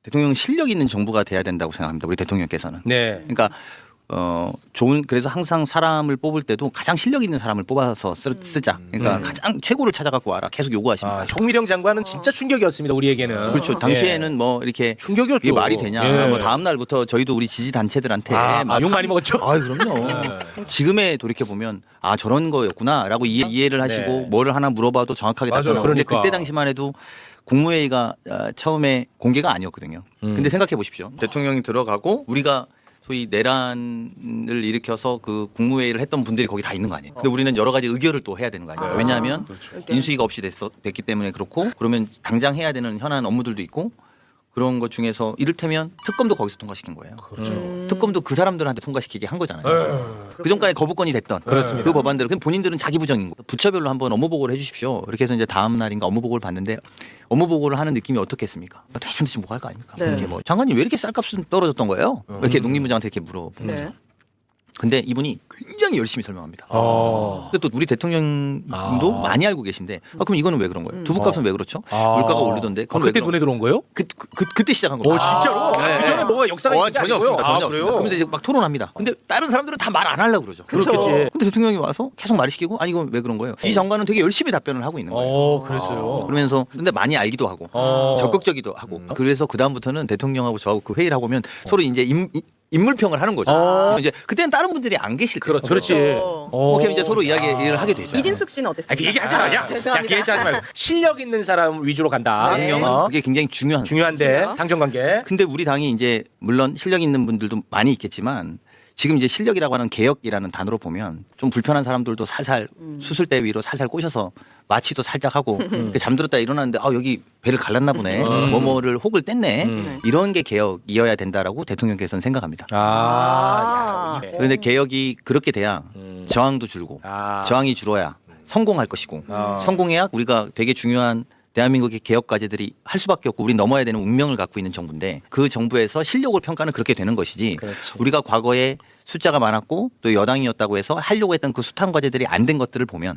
대통령 실력 있는 정부가 돼야 된다고 생각합니다. 우리 대통령께서는. 네. 그러니까 그래서 항상 사람을 뽑을 때도 가장 실력 있는 사람을 뽑아서 쓰자. 그러니까 가장 최고를 찾아갖고 와라. 계속 요구하십니다. 정미령 장관은 진짜 충격이었습니다. 우리에게는. 그렇죠. 당시에는 뭐 이렇게 충격이었죠. 이게 말이 되냐. 예. 뭐 다음 날부터 저희도 우리 지지 단체들한테 욕 많이 먹었죠. 그럼요. 지금에 돌이켜 보면 저런 거였구나라고 이해를 하시고 네. 뭐를 하나 물어봐도 정확하게 맞아요. 답변하고. 그런데 그러니까. 그때 당시만 해도 국무회의가 처음에 공개가 아니었거든요. 근데 생각해 보십시오. 대통령이 들어가고 우리가 소위 내란을 일으켜서 그 국무회의를 했던 분들이 거기 다 있는 거 아니에요. 근데 우리는 여러 가지 의결을 또 해야 되는 거 아니에요. 왜냐하면 인수위가 없이 됐기 때문에 그렇고 그러면 당장 해야 되는 현안 업무들도 있고 그런 것 중에서 이를테면 특검도 거기서 통과시킨 거예요. 그렇죠. 특검도 그 사람들한테 통과시키게 한 거잖아요. 그 전까지 거부권이 됐던 그렇습니다. 그 법안들을 그냥 본인들은 자기 부정인 거. 부처별로 한번 업무 보고를 해주십시오. 이렇게 해서 이제 다음 날인가 업무 보고를 봤는데 업무 보고를 하는 느낌이 어떻겠습니까? 대충 대충 뭐 할 거 아닙니까? 네. 이게 뭐 장관님 왜 이렇게 쌀값은 떨어졌던 거예요? 이렇게 농림부장한테 이렇게 물어본 거죠. 네. 근데 이분이 굉장히 열심히 설명합니다. 아. 근데 또 우리 대통령도 많이 알고 계신데 그럼 이거는 왜 그런 거예요? 두부값은 왜 그렇죠? 물가가 오르던데 그건 왜 그때 그런 눈에 들어온 거예요? 그때 시작한 거예요. 진짜로? 네. 그 전에 뭐가 역사가 있는 게 전혀 아니고요? 없습니다. 전혀 그래요? 없습니다. 그러면서 이제 막 토론합니다. 근데 다른 사람들은 다 말 안 하려고 그러죠. 그렇겠지. 근데 대통령이 와서 계속 말 시키고 아니 이건 왜 그런 거예요? 이 장관은 되게 열심히 답변을 하고 있는 거예요. 그랬어요. 그러면서 근데 많이 알기도 하고 적극적이기도 하고 그래서 그 다음부터는 대통령하고 저하고 그 회의를 하고 오면 서로 이제 인물평을 하는 거죠. 그래서 이제 그때는 다른 분들이 안 계실 때죠. 그렇지. 그렇게 이제 서로 이야기를 하게 되죠. 이진숙 씨는 어땠어요? 그 얘기하지 마. 야, 죄송합니다. 얘기하지 말고 실력 있는 사람 위주로 간다. 네. 대통령은 그게 굉장히 중요한. 중요한데 그렇죠. 당정관계. 근데 우리 당이 이제 물론 실력 있는 분들도 많이 있겠지만 지금 이제 실력이라고 하는 개혁이라는 단어로 보면 좀 불편한 사람들도 살살 수술대 위로 살살 꼬셔서 마취도 살짝 하고 잠들었다 일어났는데 여기 배를 갈랐나 보네. 뭐뭐를 혹을 뗐네. 이런 게 개혁이어야 된다라고 대통령께서는 생각합니다. 그런데 개혁이 그렇게 돼야 저항도 줄고 저항이 줄어야 성공할 것이고 성공해야 우리가 되게 중요한 대한민국의 개혁 과제들이 할 수밖에 없고 우리 넘어야 되는 운명을 갖고 있는 정부인데 그 정부에서 실력을 평가는 그렇게 되는 것이지 우리가 과거에 숫자가 많았고 또 여당이었다고 해서 하려고 했던 그 숱한 과제들이 안 된 것들을 보면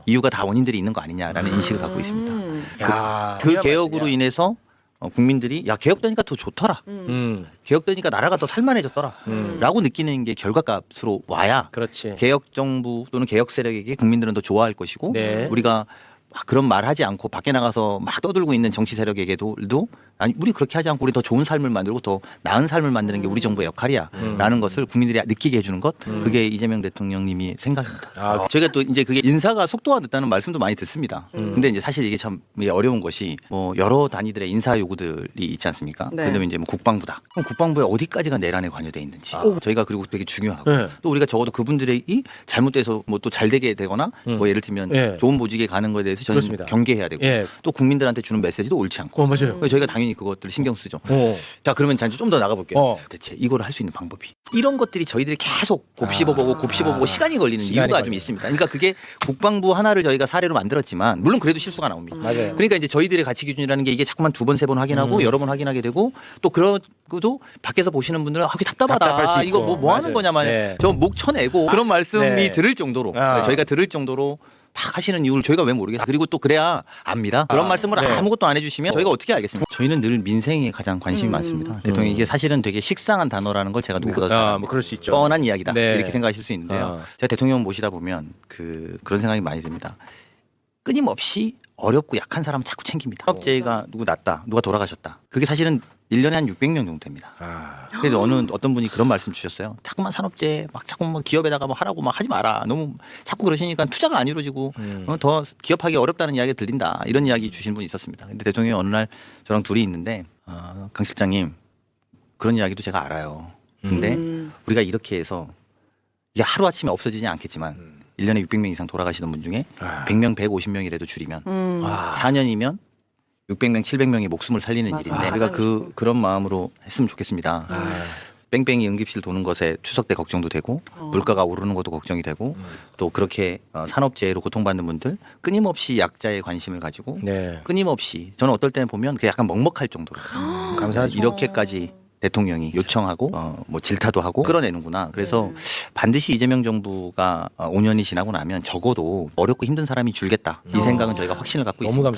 이유가 다 원인들이 있는 거 아니냐라는 인식을 갖고 있습니다. 그 개혁으로 인해서 국민들이 개혁되니까 더 좋더라. 개혁되니까 나라가 더 살만해졌더라. 라고 느끼는 게 결과값으로 와야 그렇지. 개혁 정부 또는 개혁 세력에게 국민들은 더 좋아할 것이고 네. 우리가 막 그런 말 하지 않고 밖에 나가서 막 떠들고 있는 정치 세력에게도 아니 우리 그렇게 하지 않고 우리 더 좋은 삶을 만들고 더 나은 삶을 만드는 게 우리 정부의 역할이야 라는 것을 국민들이 느끼게 해주는 것 그게 이재명 대통령님이 생각입니다. 저희가 또 이제 그게 인사가 속도가 늦다는 말씀도 많이 듣습니다. 근데 이제 사실 이게 참 어려운 것이 뭐 여러 단위들의 인사 요구들이 있지 않습니까? 네. 그다음에 이제 뭐 국방부다. 그럼 국방부에 어디까지가 내란에 관여돼 있는지 저희가 그리고 되게 중요하고 네. 또 우리가 적어도 그분들이 잘못돼서 뭐 또 잘 되게 되거나 뭐 예를 들면 네. 좋은 보직에 가는 거에 대해서 저는 그렇습니다. 경계해야 되고 예. 또 국민들한테 주는 메시지도 옳지 않고 맞아요. 그래서 저희가 당연히 그것들을 신경 쓰죠. 어. 자 그러면 좀 더 나가볼게요. 어. 대체 이거를 할 수 있는 방법이 이런 것들이 저희들이 계속 곱씹어보고 시간이 걸리는 시간이 이유가 좀 걸려요. 있습니다. 그러니까 그게 국방부 하나를 저희가 사례로 만들었지만 물론 그래도 실수가 나옵니다. 맞아요. 그러니까 이제 저희들의 가치 기준이라는 게 이게 자꾸만 두 번 세 번 확인하고 여러 번 확인하게 되고 또 그러고도 밖에서 보시는 분들은 그게 답답할 답답하다. 수 이거 있고. 뭐 하는 맞아요. 거냐만 네. 저 목 쳐내고 그런 말씀이 네. 들을 정도로 저희가 들을 정도로 막 하시는 이유를 저희가 왜 모르겠어요. 그리고 또 그래야 압니다. 그런 말씀을 네. 아무것도 안 해주시면 저희가 어떻게 알겠습니까? 저희는 늘 민생에 가장 관심이 많습니다. 대통령 이게 사실은 되게 식상한 단어라는 걸 제가 누구보다 잘 압니다. 뭐 그럴 수 있죠. 뻔한 이야기다 네. 이렇게 생각하실 수 있는데요. 제가 대통령 모시다 보면 그런 생각이 많이 듭니다. 끊임없이 어렵고 약한 사람을 자꾸 챙깁니다. 산업재해가 누구 났다, 누가 돌아가셨다. 그게 사실은 1년에 한 600명 정도 됩니다. 그래서 어떤 분이 그런 말씀 주셨어요. 자꾸만 산업재해 막 자꾸 뭐 기업에다가 뭐 하라고 막 하지 마라. 너무 자꾸 그러시니까 투자가 안 이루어지고 더 기업하기 어렵다는 이야기가 들린다. 이런 이야기 주신 분이 있었습니다. 근데 대통령이 어느 날 저랑 둘이 있는데 강 실장님 그런 이야기도 제가 알아요. 근데 우리가 이렇게 해서 이게 하루아침에 없어지지 않겠지만 1년에 600명 이상 돌아가시는 분 중에 100명, 150명이라도 줄이면 4년이면 600명, 700명의 목숨을 살리는 맞아. 일인데 우리가 그런 마음으로 했으면 좋겠습니다. 뺑뺑이 응급실 도는 것에 추석 때 걱정도 되고 물가가 오르는 것도 걱정이 되고 또 그렇게 산업재해로 고통받는 분들 끊임없이 약자에 관심을 가지고 네. 끊임없이 저는 어떨 때는 보면 그 약간 먹먹할 정도로 감사하죠. 이렇게까지 대통령이 요청하고 뭐 질타도 하고 끌어내는구나. 그래서 반드시 이재명 정부가 5년이 지나고 나면 적어도 어렵고 힘든 사람이 줄겠다. 이 생각은 저희가 확신을 갖고 너무 있습니다.